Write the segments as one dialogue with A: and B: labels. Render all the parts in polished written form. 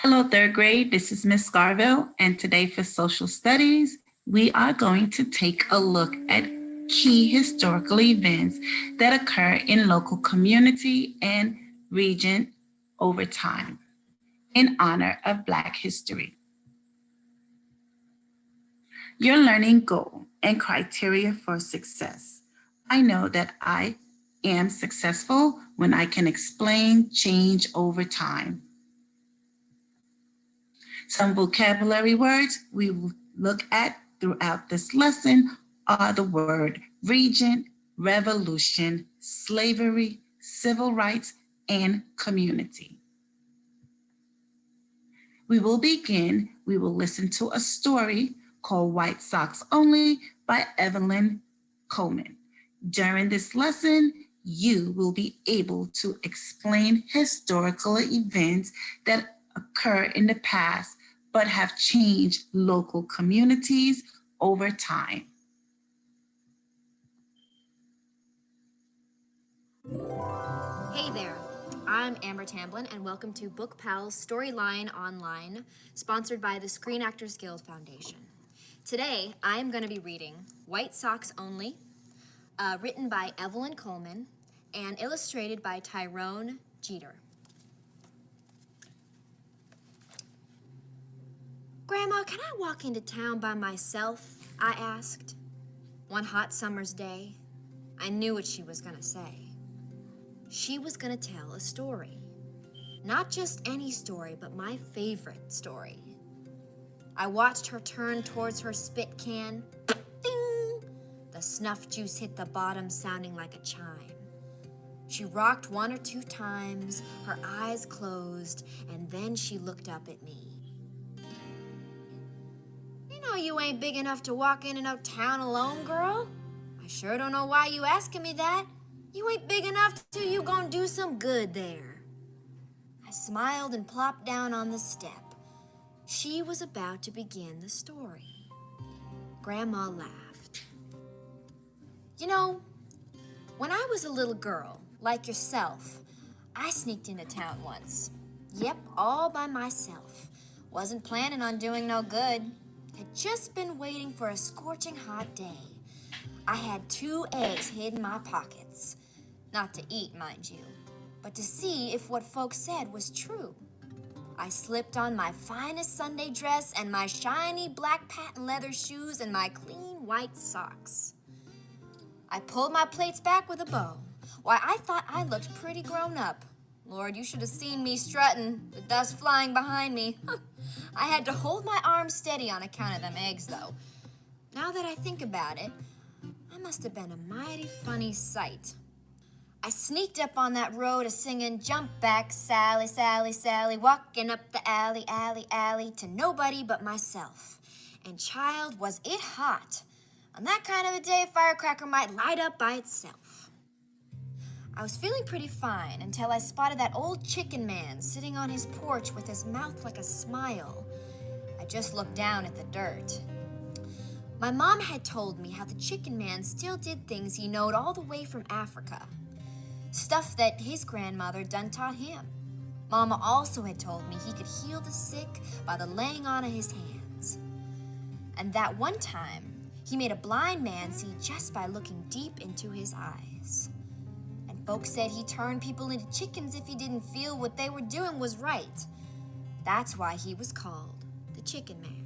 A: Hello, third grade. This is Miss Garville, and today for social studies, we are going to take a look at key historical events that occur in local community and region over time in honor of Black history. Your learning goal and criteria for success. I know that I am successful when I can explain change over time. Some vocabulary words we will look at throughout this lesson are the word region, revolution, slavery, civil rights, and community. We will listen to a story called White Socks Only by Evelyn Coleman. During this lesson, you will be able to explain historical events that occur in the past but have changed local communities over time.
B: Hey there, I'm Amber Tamblin, and welcome to Book Pal's Storyline Online, sponsored by the Screen Actors Guild Foundation. Today, I'm going to be reading White Socks Only, written by Evelyn Coleman and illustrated by Tyrone Jeter. Grandma, can I walk into town by myself? I asked. One hot summer's day, I knew what she was going to say. She was going to tell a story. Not just any story, but my favorite story. I watched her turn towards her spit can. Ding! The snuff juice hit the bottom, sounding like a chime. She rocked one or two times, her eyes closed, and then she looked up at me. You know you ain't big enough to walk in and out town alone, girl. I sure don't know why you asking me that. You ain't big enough to you gonna do some good there. I smiled and plopped down on the step. She was about to begin the story. Grandma laughed. You know, when I was a little girl, like yourself, I sneaked into town once. Yep, all by myself. Wasn't planning on doing no good. Had just been waiting for a scorching hot day. I had 2 eggs hid in my pockets. Not to eat, mind you, but to see if what folks said was true. I slipped on my finest Sunday dress and my shiny black patent leather shoes and my clean white socks. I pulled my plaits back with a bow. Why, I thought I looked pretty grown up. Lord, you should have seen me strutting, the dust flying behind me. I had to hold my arms steady on account of them eggs, though. Now that I think about it, I must have been a mighty funny sight. I sneaked up on that road a-singing, jump back, Sally, Sally, Sally, walking up the alley, alley, alley, to nobody but myself. And child, was it hot. On that kind of a day, a firecracker might light up by itself. I was feeling pretty fine until I spotted that old chicken man sitting on his porch with his mouth like a smile. I just looked down at the dirt. My mom had told me how the chicken man still did things he knowed all the way from Africa. Stuff that his grandmother done taught him. Mama also had told me he could heal the sick by the laying on of his hands. And that one time, he made a blind man see just by looking deep into his eyes. And folks said he turned people into chickens if he didn't feel what they were doing was right. That's why he was called the Chicken Man.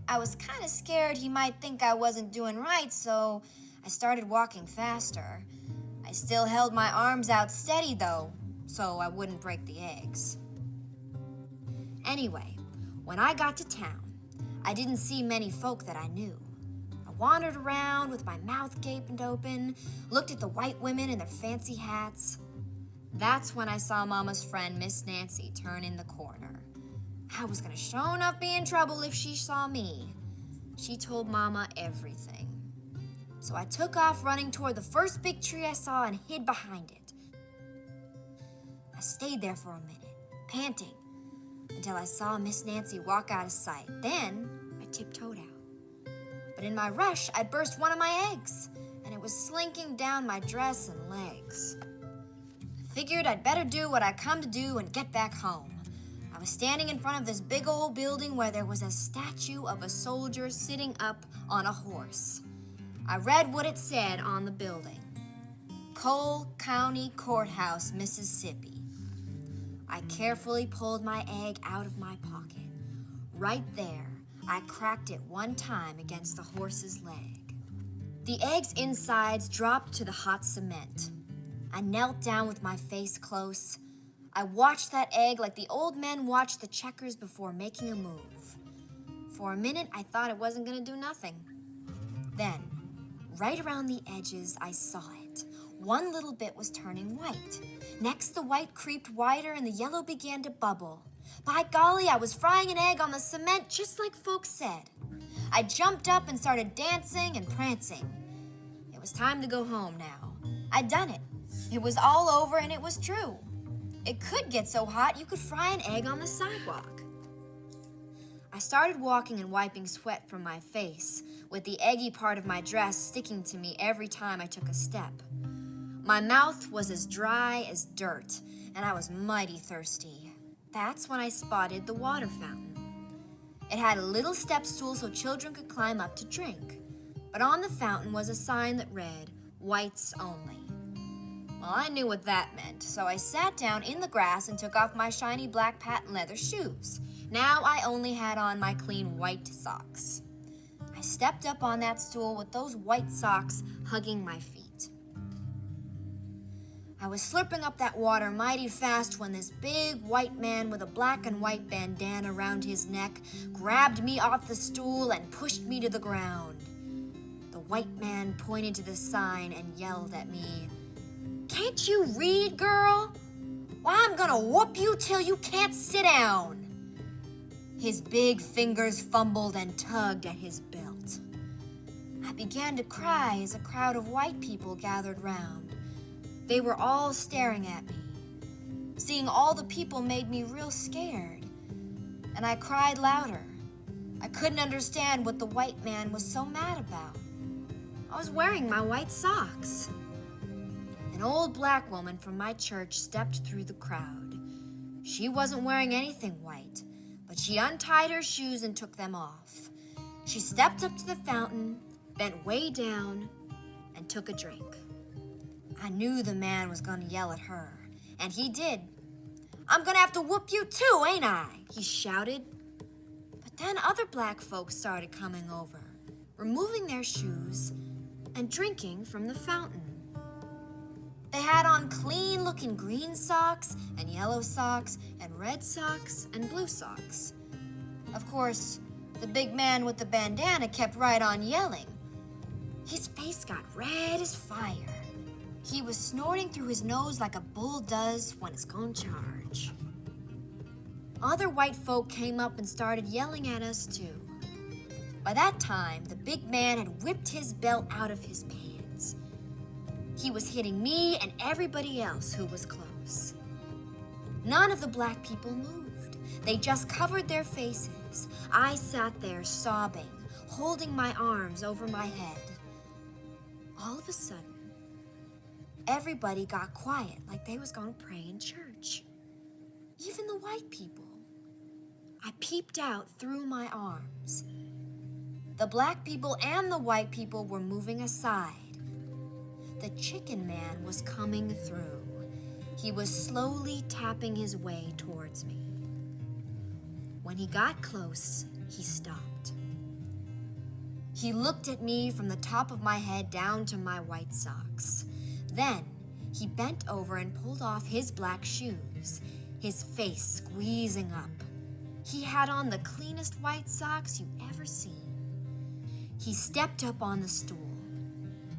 B: I was kind of scared he might think I wasn't doing right, so I started walking faster. I still held my arms out steady, though, so I wouldn't break the eggs. Anyway, when I got to town, I didn't see many folk that I knew. I wandered around with my mouth gaping open, looked at the white women in their fancy hats. That's when I saw Mama's friend, Miss Nancy, turn in the corner. I was gonna sure enough be in trouble if she saw me. She told Mama everything. So I took off running toward the first big tree I saw and hid behind it. I stayed there for a minute, panting, until I saw Miss Nancy walk out of sight. Then I tiptoed out. But in my rush, I burst one of my eggs, and it was slinking down my dress and legs. I figured I'd better do what I come to do and get back home. I was standing in front of this big old building where there was a statue of a soldier sitting up on a horse. I read what it said on the building. Cole County Courthouse, Mississippi. I carefully pulled my egg out of my pocket. Right there, I cracked it one time against the horse's leg. The egg's insides dropped to the hot cement. I knelt down with my face close. I watched that egg like the old men watched the checkers before making a move. For a minute, I thought it wasn't going to do nothing. Then, right around the edges, I saw it. One little bit was turning white. Next, the white creeped wider and the yellow began to bubble. By golly, I was frying an egg on the cement just like folks said. I jumped up and started dancing and prancing. It was time to go home now. I'd done it. It was all over and it was true. It could get so hot you could fry an egg on the sidewalk. I started walking and wiping sweat from my face, with the eggy part of my dress sticking to me every time I took a step. My mouth was as dry as dirt, and I was mighty thirsty. That's when I spotted the water fountain. It had a little step stool so children could climb up to drink. But on the fountain was a sign that read, "Whites only." Well, I knew what that meant, so I sat down in the grass and took off my shiny black patent leather shoes. Now I only had on my clean white socks. I stepped up on that stool with those white socks hugging my feet. I was slurping up that water mighty fast when this big white man with a black and white bandana around his neck grabbed me off the stool and pushed me to the ground. The white man pointed to the sign and yelled at me, "Can't you read, girl? Why, I'm gonna whoop you till you can't sit down." His big fingers fumbled and tugged at his belt. I began to cry as a crowd of white people gathered round. They were all staring at me. Seeing all the people made me real scared, and I cried louder. I couldn't understand what the white man was so mad about. I was wearing my white socks. An old black woman from my church stepped through the crowd. She wasn't wearing anything white, but she untied her shoes and took them off. She stepped up to the fountain, bent way down, and took a drink. I knew the man was going to yell at her, and he did. "I'm going to have to whoop you too, ain't I?" he shouted. But then other black folks started coming over, removing their shoes and drinking from the fountain. They had on clean-looking green socks and yellow socks and red socks and blue socks. Of course, the big man with the bandana kept right on yelling. His face got red as fire. He was snorting through his nose like a bull does when it's gonna charge. Other white folk came up and started yelling at us too. By that time, the big man had whipped his belt out of his pants. He was hitting me and everybody else who was close. None of the black people moved. They just covered their faces. I sat there sobbing, holding my arms over my head. All of a sudden, everybody got quiet like they was gonna pray in church. Even the white people. I peeped out through my arms. The black people and the white people were moving aside. The chicken man was coming through. He was slowly tapping his way towards me. When he got close, he stopped. He looked at me from the top of my head down to my white socks. Then, he bent over and pulled off his black shoes, his face squeezing up. He had on the cleanest white socks you ever seen. He stepped up on the stool.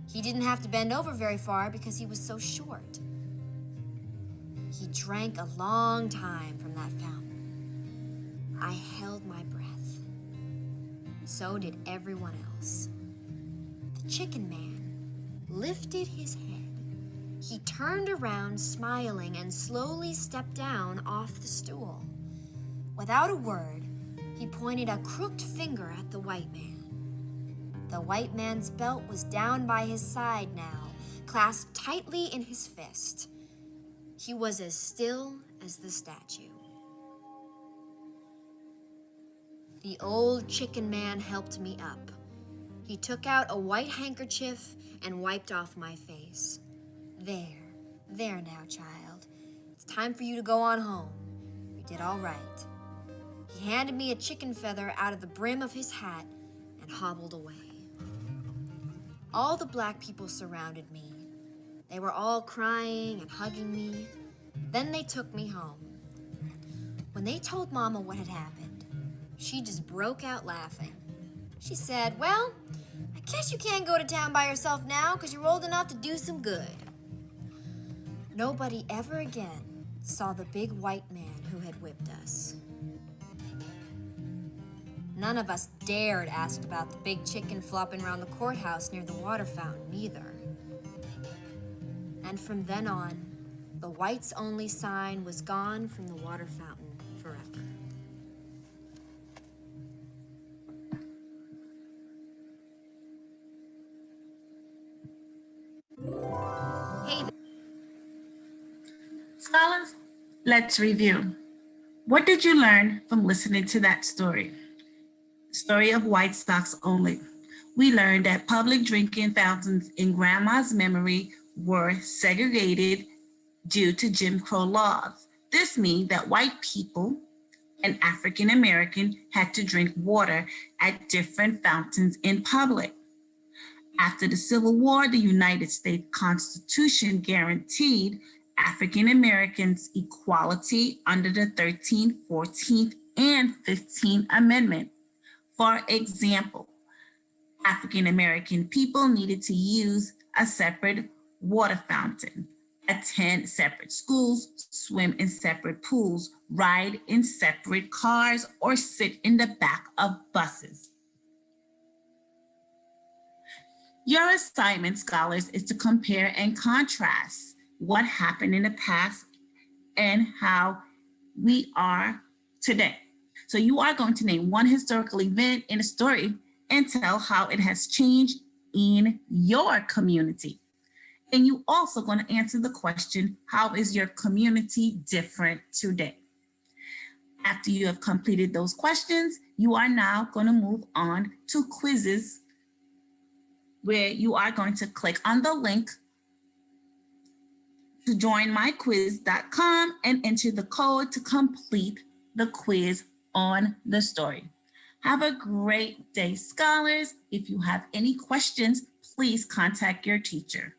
B: He didn't have to bend over very far because he was so short. He drank a long time from that fountain. I held my breath. So did everyone else. The chicken man lifted his head. He turned around, smiling, and slowly stepped down off the stool. Without a word, he pointed a crooked finger at the white man. The white man's belt was down by his side now, clasped tightly in his fist. He was as still as the statue. The old chicken man helped me up. He took out a white handkerchief and wiped off my face. There now, child. It's time for you to go on home. You did all right. He handed me a chicken feather out of the brim of his hat and hobbled away. All the black people surrounded me. They were all crying and hugging me. Then they took me home. When they told Mama what had happened, she just broke out laughing. She said, "Well, I guess you can't go to town by yourself now because you're old enough to do some good." Nobody ever again saw the big white man who had whipped us. None of us dared ask about the big chicken flopping around the courthouse near the water fountain either. And from then on, the whites only sign was gone from the water fountain forever. Hey,
A: Scholars, let's review. What did you learn from listening to that story? The story of White Sox Only. We learned that public drinking fountains in Grandma's memory were segregated due to Jim Crow laws. This means that white people and African American had to drink water at different fountains in public. After the Civil War, the United States Constitution guaranteed African Americans equality under the 13th, 14th, and 15th Amendment. For example, African American people needed to use a separate water fountain, attend separate schools, swim in separate pools, ride in separate cars, or sit in the back of buses. Your assignment, scholars, is to compare and contrast what happened in the past and how we are today. So you are going to name one historical event in a story and tell how it has changed in your community. And you also going to answer the question, how is your community different today? After you have completed those questions, you are now going to move on to quizzes, where you are going to click on the link to joinmyquiz.com and enter the code to complete the quiz on the story. Have a great day, scholars. If you have any questions, please contact your teacher.